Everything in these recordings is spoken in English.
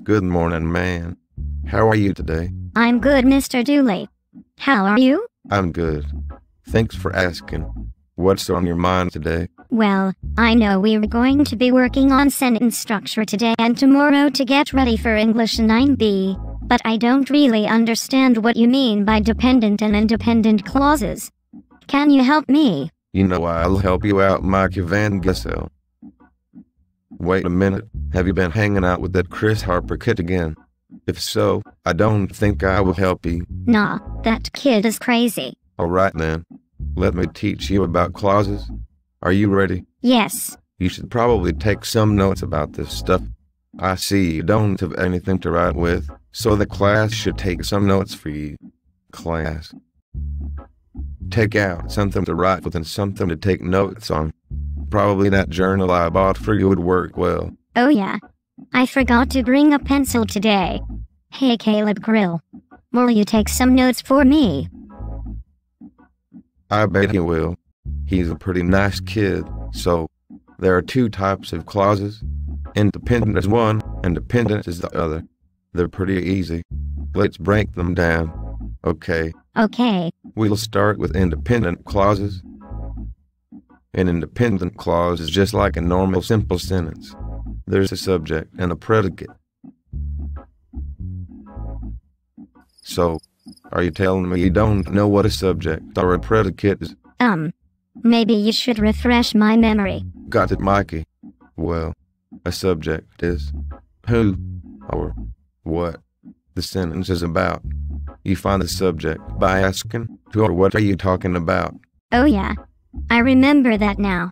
Good morning, man. How are you today? I'm good, Mr. Duley. How are you? I'm good. Thanks for asking. What's on your mind today? Well, I know we were going to be working on sentence structure today and tomorrow to get ready for English 9B, but I don't really understand what you mean by dependent and independent clauses. Can you help me? You know I'll help you out, Mikey Van Gessel. Wait a minute. Have you been hanging out with that Chris Harper kid again? If so, I don't think I will help you. Nah, that kid is crazy. Alright then. Let me teach you about clauses. Are you ready? Yes. You should probably take some notes about this stuff. I see you don't have anything to write with, so the class should take some notes for you. Class. Take out something to write with and something to take notes on. Probably that journal I bought for you would work well. Oh yeah. I forgot to bring a pencil today. Hey Caleb Grill. Will you take some notes for me? I bet he will. He's a pretty nice kid. So, there are two types of clauses. Independent is one, and dependent is the other. They're pretty easy. Let's break them down. Okay. Okay. We'll start with independent clauses. An independent clause is just like a normal simple sentence. There's a subject and a predicate. So, are you telling me you don't know what a subject or a predicate is? Maybe you should refresh my memory. Got it, Mikey. Well, a subject is who or what the sentence is about. You find the subject by asking who or what are you talking about. Oh yeah. I remember that now.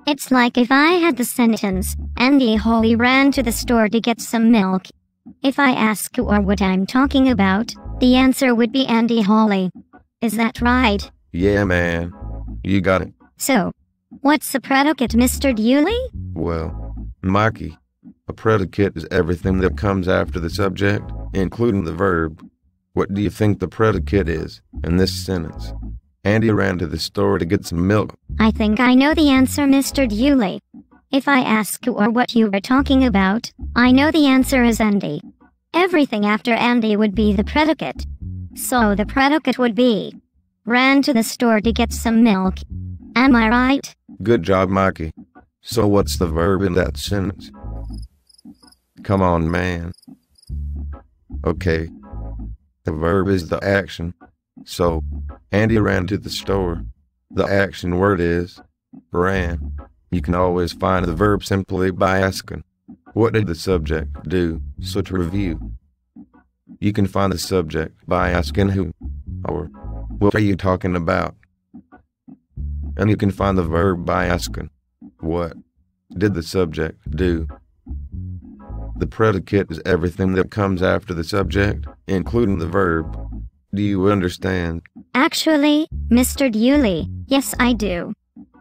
It's like if I had the sentence, Andy Holly ran to the store to get some milk. If I ask who or what I'm talking about, the answer would be Andy Holly. Is that right? Yeah, man. You got it. So, what's the predicate, Mr. Duley? Well, Mikey, a predicate is everything that comes after the subject, including the verb. What do you think the predicate is in this sentence? Andy ran to the store to get some milk. I think I know the answer, Mr. Duley. If I ask who or what you were talking about, I know the answer is Andy. Everything after Andy would be the predicate. So the predicate would be ran to the store to get some milk. Am I right? Good job, Mikey. So what's the verb in that sentence? Come on, man. Okay. The verb is the action. So, Andy ran to the store. The action word is ran. You can always find the verb simply by asking, what did the subject do? So to review, you can find the subject by asking who or what are you talking about? And you can find the verb by asking, what did the subject do? The predicate is everything that comes after the subject, including the verb. Do you understand? Actually, Mr. Duley, yes I do.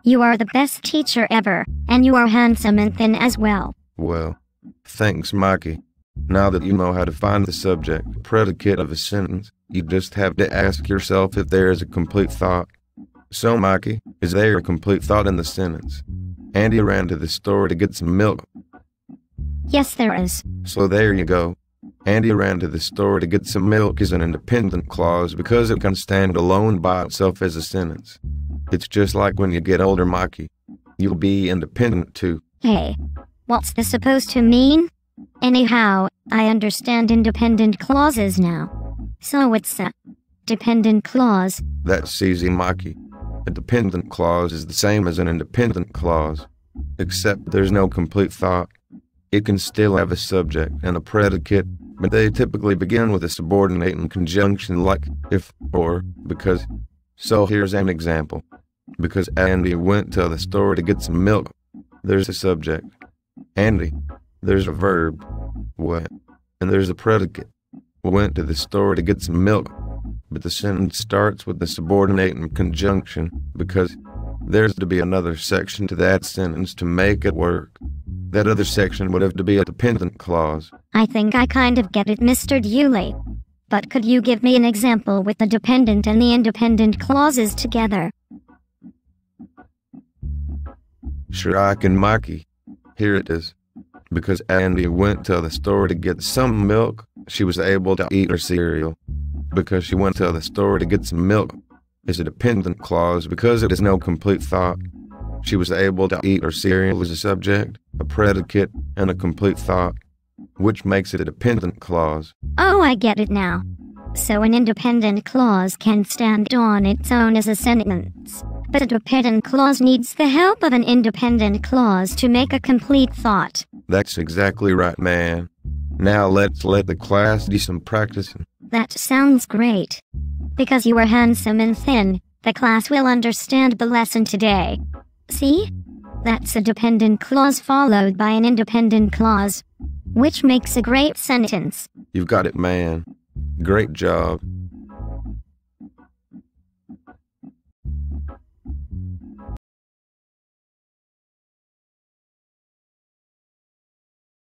You are the best teacher ever, and you are handsome and thin as well. Well, thanks, Mikey. Now that you know how to find the subject, predicate of a sentence, you just have to ask yourself if there is a complete thought. So, Mikey, is there a complete thought in the sentence? Andy ran to the store to get some milk. Yes, there is. So there you go. Andy ran to the store to get some milk is an independent clause because it can stand alone by itself as a sentence. It's just like when you get older, Mikey. You'll be independent too. Hey, what's this supposed to mean? Anyhow, I understand independent clauses now. So it's a dependent clause. That's easy, Mikey. A dependent clause is the same as an independent clause, except there's no complete thought. It can still have a subject and a predicate, but they typically begin with a subordinating conjunction like if, or, because. So here's an example. Because Andy went to the store to get some milk. There's a subject, Andy. There's a verb, what, and there's a predicate, went to the store to get some milk. But the sentence starts with the subordinating conjunction because there's to be another section to that sentence to make it work. That other section would have to be a dependent clause. I think I kind of get it, Mr. Duley. But could you give me an example with the dependent and the independent clauses together? Sure I can, Mikey. Here it is. Because Andy went to the store to get some milk, she was able to eat her cereal. Because she went to the store to get some milk is a dependent clause because it is no complete thought. She was able to eat her cereal as a subject, a predicate, and a complete thought, which makes it a dependent clause. Oh, I get it now. So an independent clause can stand on its own as a sentence, but a dependent clause needs the help of an independent clause to make a complete thought. That's exactly right, man. Now let's let the class do some practicing. That sounds great. Because you are handsome and thin, the class will understand the lesson today. See? That's a dependent clause followed by an independent clause, which makes a great sentence. You've got it, man. Great job.